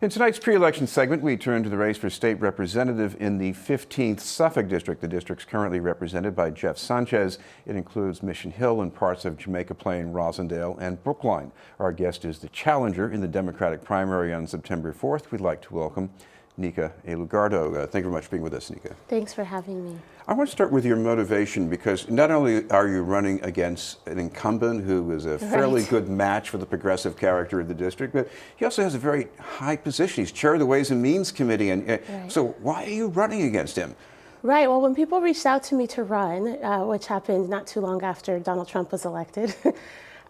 In tonight's pre-election segment, we turn to the race for state representative in the 15th Suffolk district. The district's currently represented by Jeff Sanchez. It includes Mission Hill and parts of Jamaica Plain, Roslindale, and Brookline. Our guest is the challenger in the Democratic primary on September 4th. We'd like to welcome Nika Elugardo. Thank you very much for being with us, Nika. Thanks for having me. I want to start with your motivation, because not only are you running against an incumbent who is a fairly good match for the progressive character of the district, but he also has a very high position. He's chair of the Ways and Means Committee, and so why are you running against him? Right. Well, when people reached out to me to run, which happened not too long after Donald Trump was elected,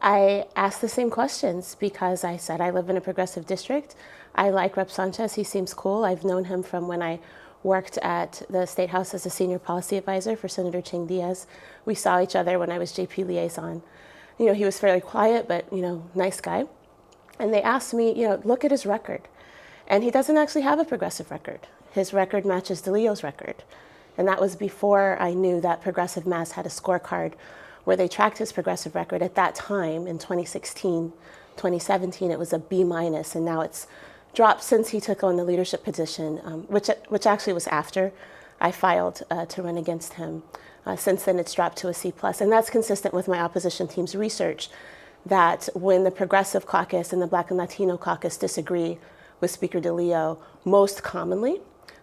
I asked the same questions because I said I live in a progressive district. I like Rep. Sanchez. He seems cool. I've known him from when I worked at the State House as a senior policy advisor for Senator Ching Diaz. We saw each other when I was JP liaison. You know, he was fairly quiet, but, you know, nice guy. And they asked me, you know, look at his record. And he doesn't actually have a progressive record. His record matches DeLeo's record. And that was before I knew that Progressive Mass had a scorecard where they tracked his progressive record. At that time, in 2016, 2017, it was a B-, and now it's dropped since he took on the leadership position, which actually was after I filed to run against him. Since then, it's dropped to a C+, and that's consistent with my opposition team's research, that when the Progressive Caucus and the Black and Latino Caucus disagree with Speaker DeLeo, most commonly,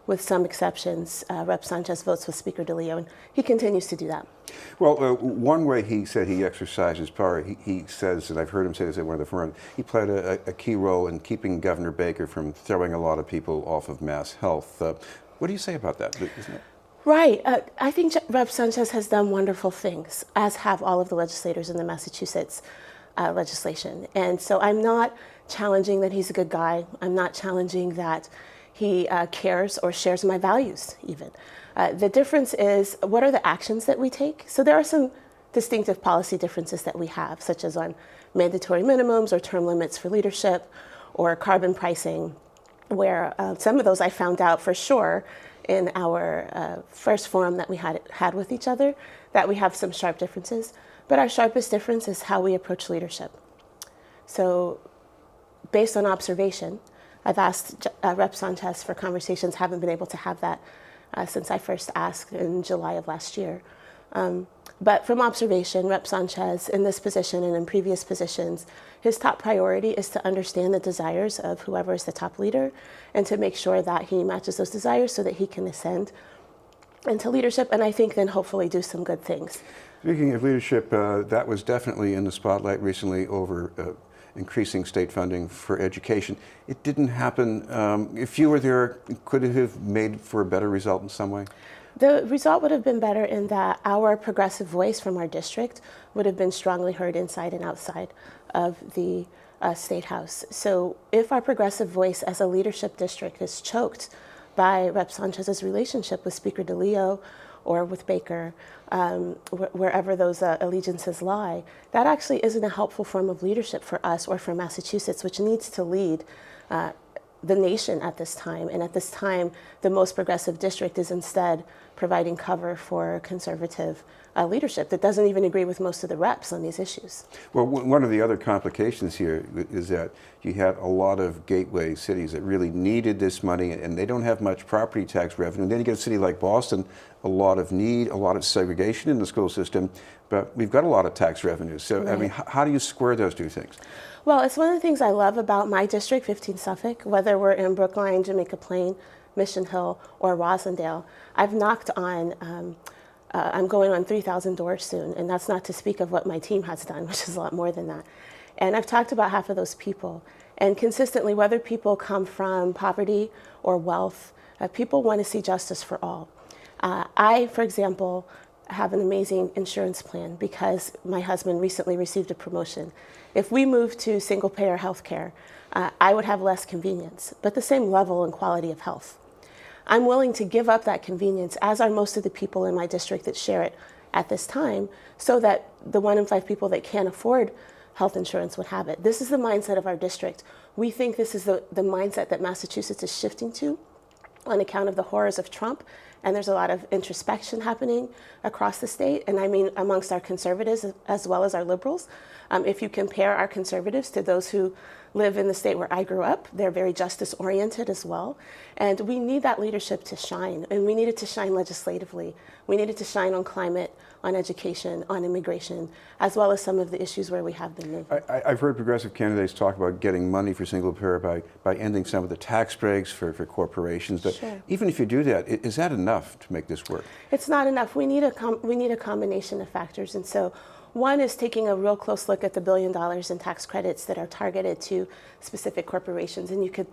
with some exceptions, Rep. Sanchez votes with Speaker DeLeo, and he continues to do that. Well, one way he said he exercises power, he says, and I've heard him say this at one of the forums, he played a key role in keeping Governor Baker from throwing a lot of people off of Mass Health. What do you say about that? Isn't it? Right. I think Rep. Sanchez has done wonderful things, as have all of the legislators in the Massachusetts legislation. And so I'm not challenging that he's a good guy. I'm not challenging that he cares or shares my values, even. The difference is, what are the actions that we take? So there are some distinctive policy differences that we have, such as on mandatory minimums or term limits for leadership or carbon pricing, where some of those I found out for sure in our first forum that we had with each other, that we have some sharp differences. But our sharpest difference is how we approach leadership. So based on observation, I've asked Rep. Sanchez for conversations, haven't been able to have that since I first asked in July of last year. But from observation, Rep. Sanchez, in this position and in previous positions, his top priority is to understand the desires of whoever is the top leader and to make sure that he matches those desires so that he can ascend into leadership, and I think then hopefully do some good things. Speaking of leadership, that was definitely in the spotlight recently over increasing state funding for education. It didn't happen. If you were there, could it have made for a better result in some way? The result would have been better in that our progressive voice from our district would have been strongly heard inside and outside of the State House. So if our progressive voice as a leadership district is choked by Rep. Sanchez's relationship with Speaker DeLeo or with Baker, wherever those allegiances lie, that actually isn't a helpful form of leadership for us or for Massachusetts, which needs to lead the nation at this time. And at this time, the most progressive district is instead providing cover for conservative leadership that doesn't even agree with most of the reps on these issues. Well, one of the other complications here is that you had a lot of gateway cities that really needed this money, and they don't have much property tax revenue. And then you get a city like Boston, a lot of need, a lot of segregation in the school system, but we've got a lot of tax revenue. So, right. I mean, how do you square those two things? Well, it's one of the things I love about my district, 15th Suffolk, whether we're in Brookline, Jamaica Plain, Mission Hill, or Roslindale. I've knocked on, I'm going on 3,000 doors soon, and that's not to speak of what my team has done, which is a lot more than that. And I've talked about half of those people. And consistently, whether people come from poverty or wealth, people want to see justice for all. I, for example, have an amazing insurance plan because my husband recently received a promotion. If we moved to single-payer health care, I would have less convenience, but the same level and quality of health. I'm willing to give up that convenience, as are most of the people in my district that share it at this time, so that the 1 in 5 people that can't afford health insurance would have it. This is the mindset of our district. We think this is the mindset that Massachusetts is shifting to on account of the horrors of Trump, and there's a lot of introspection happening across the state, and I mean amongst our conservatives as well as our liberals. If you compare our conservatives to those who live in the state where I grew up. They're very justice oriented as well. And we need that leadership to shine. And we need it to shine legislatively. We need it to shine on climate, on education, on immigration, as well as some of the issues where we have been moving. I've heard progressive candidates talk about getting money for single payer by ending some of the tax breaks for corporations. But Sure. even if you do that, is that enough to make this work? It's not enough. We need a combination of factors. And so one is taking a real close look at the $1 billion in tax credits that are targeted to specific corporations. And you could,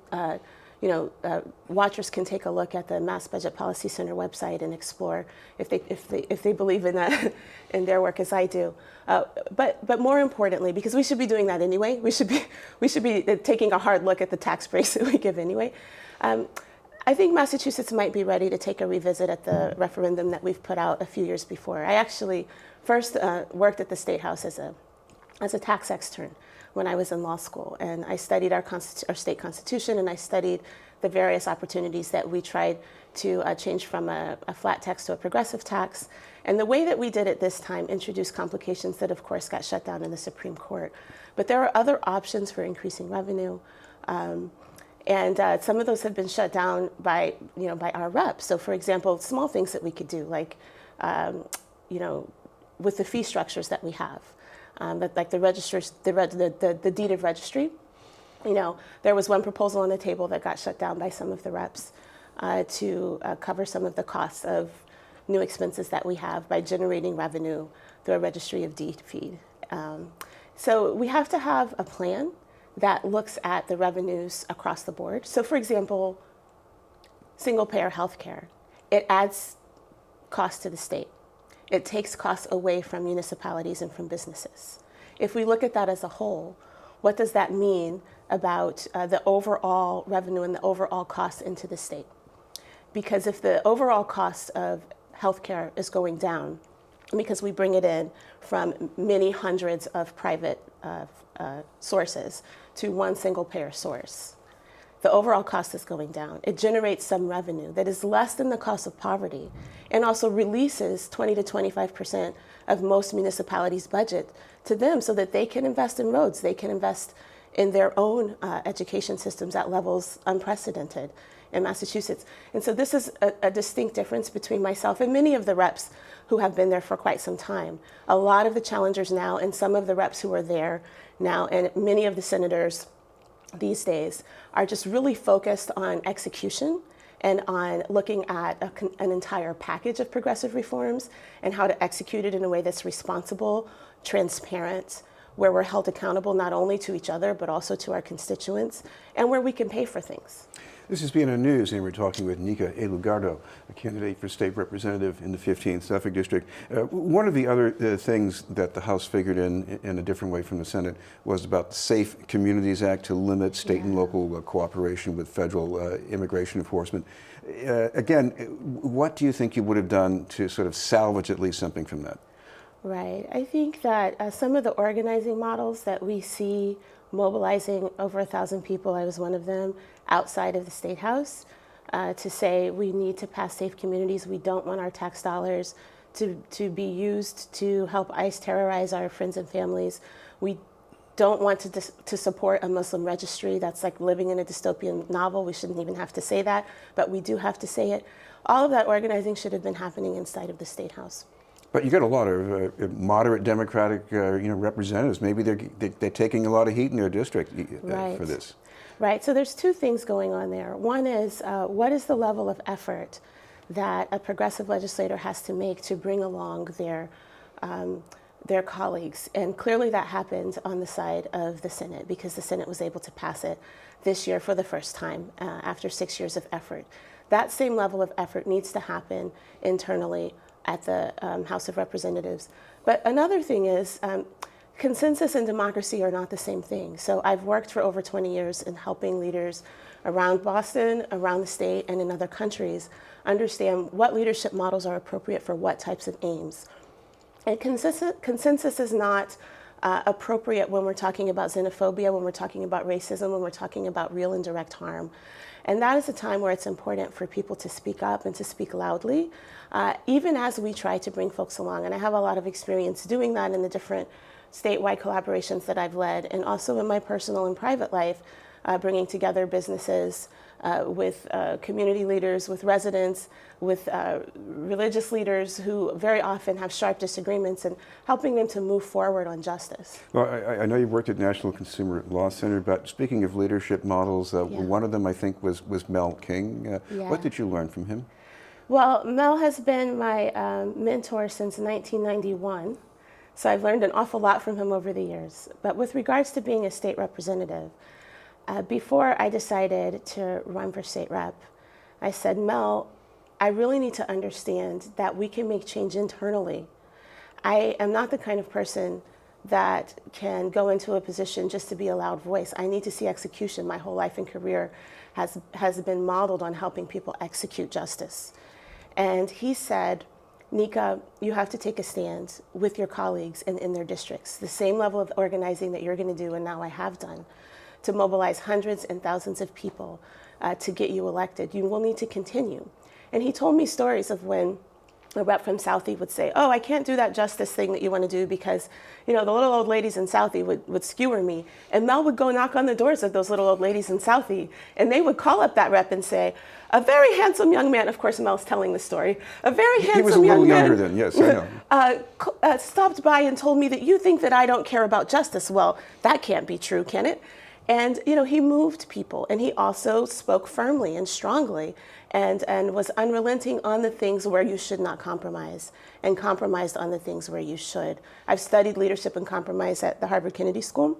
watchers can take a look at the Mass Budget Policy Center website and explore if they believe in that in their work as I do. But more importantly, because we should be doing that anyway, we should be taking a hard look at the tax breaks that we give anyway. I think Massachusetts might be ready to take a revisit at the referendum that we've put out a few years before. I actually first worked at the State House as a tax extern when I was in law school, and I studied our state constitution, and I studied the various opportunities that we tried to change from a flat tax to a progressive tax. And the way that we did it this time introduced complications that, of course, got shut down in the Supreme Court. But there are other options for increasing revenue. And some of those have been shut down by our reps. So, for example, small things that we could do, like, with the fee structures that we have, like the deed of registry. There was one proposal on the table that got shut down by some of the reps to cover some of the costs of new expenses that we have by generating revenue through a registry of deed feed. So we have to have a plan that looks at the revenues across the board. So, for example, single-payer healthcare, it adds cost to the state. It takes costs away from municipalities and from businesses. If we look at that as a whole, what does that mean about the overall revenue and the overall cost into the state? Because if the overall cost of healthcare is going down, because we bring it in from many hundreds of private sources to one single payer source, the overall cost is going down. It generates some revenue that is less than the cost of poverty and also releases 20 to 25% of most municipalities' budget to them so that they can invest in roads, they can invest in their own education systems at levels unprecedented in Massachusetts. And so this is a distinct difference between myself and many of the reps who have been there for quite some time. A lot of the challengers now and some of the reps who are there now and many of the senators these days are just really focused on execution and on looking at an entire package of progressive reforms and how to execute it in a way that's responsible, transparent, where we're held accountable not only to each other but also to our constituents, and where we can pay for things. This is BNN News, and we're talking with Nika Elugardo, a candidate for state representative in the 15th Suffolk District. One of the other things that the House figured in a different way from the Senate was about the Safe Communities Act to limit state and local cooperation with federal immigration enforcement. Again, what do you think you would have done to sort of salvage at least something from that? Right. I think that some of the organizing models that we see mobilizing over 1,000 people, I was one of them, outside of the State House to say we need to pass safe communities. We don't want our tax dollars to be used to help ICE terrorize our friends and families. We don't want to support a Muslim registry. That's like living in a dystopian novel. We shouldn't even have to say that, but we do have to say it. All of that organizing should have been happening inside of the State House. But you got a lot of moderate Democratic, representatives. Maybe they're taking a lot of heat in their district for this. Right. So there's two things going on there. One is what is the level of effort that a progressive legislator has to make to bring along their colleagues, and clearly that happened on the side of the Senate because the Senate was able to pass it this year for the first time after 6 years of effort. That same level of effort needs to happen internally at the House of Representatives. But another thing is consensus and democracy are not the same thing. So I've worked for over 20 years in helping leaders around Boston, around the state, and in other countries understand what leadership models are appropriate for what types of aims. And consensus is not appropriate when we're talking about xenophobia, when we're talking about racism, when we're talking about real and direct harm. And that is a time where it's important for people to speak up and to speak loudly, even as we try to bring folks along. And I have a lot of experience doing that in the different statewide collaborations that I've led, and also in my personal and private life, bringing together businesses with community leaders, with residents, with religious leaders who very often have sharp disagreements, and helping them to move forward on justice. Well, I know you worked at National Consumer Law Center, but speaking of leadership models, one of them I think was Mel King. What did you learn from him? Well, Mel has been my mentor since 1991, so I've learned an awful lot from him over the years. But with regards to being a state representative, before I decided to run for state rep, I said, Mel, I really need to understand that we can make change internally. I am not the kind of person that can go into a position just to be a loud voice. I need to see execution. My whole life and career has been modeled on helping people execute justice. And he said, Nika, you have to take a stand with your colleagues and in their districts, the same level of organizing that you're going to do and now I have done, to mobilize hundreds and thousands of people to get you elected. You will need to continue. And he told me stories of when a rep from Southie would say, oh, I can't do that justice thing that you want to do because, you know, the little old ladies in Southie would skewer me. And Mel would go knock on the doors of those little old ladies in Southie, and they would call up that rep and say, a very handsome young man, of course Mel's telling the story, a very handsome young man. He was a little younger then, yes, I know. Stopped by and told me that you think that I don't care about justice. Well, that can't be true, can it? And, you know, he moved people, and he also spoke firmly and strongly and was unrelenting on the things where you should not compromise and compromised on the things where you should. I've studied leadership and compromise at the Harvard Kennedy School,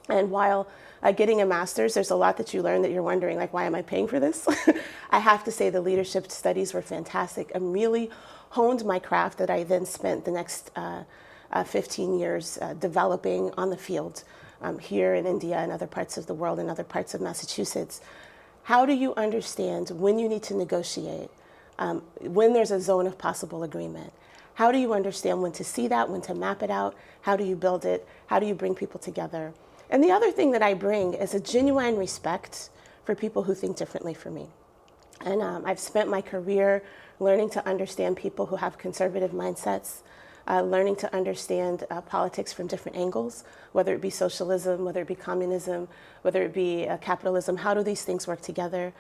and while getting a master's, there's a lot that you learn that you're wondering, like, why am I paying for this? I have to say the leadership studies were fantastic and really honed my craft that I then spent the next 15 years developing on the field. Here in India and other parts of the world and other parts of Massachusetts. How do you understand when you need to negotiate, when there's a zone of possible agreement? How do you understand when to see that, when to map it out? How do you build it? How do you bring people together? And the other thing that I bring is a genuine respect for people who think differently from me. And I've spent my career learning to understand people who have conservative mindsets, learning to understand politics from different angles, whether it be socialism, whether it be communism, whether it be capitalism. How do these things work together?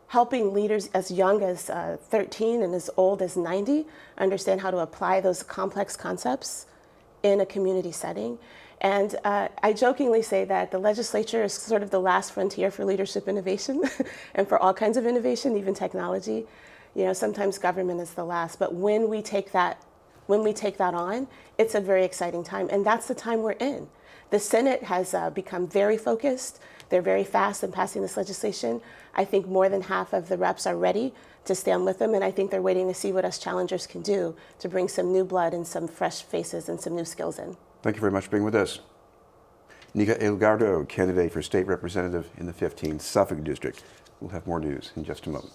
Helping leaders as young as 13 and as old as 90 understand how to apply those complex concepts in a community setting. And I jokingly say that the legislature is sort of the last frontier for leadership innovation and for all kinds of innovation, even technology. You know, sometimes government is the last, but when we take that on, it's a very exciting time, and that's the time we're in. The Senate has become very focused. They're very fast in passing this legislation. I think more than half of the reps are ready to stand with them, and I think they're waiting to see what us challengers can do to bring some new blood and some fresh faces and some new skills in. Thank you very much for being with us. Nika Elugardo, candidate for state representative in the 15th Suffolk District. We'll have more news in just a moment.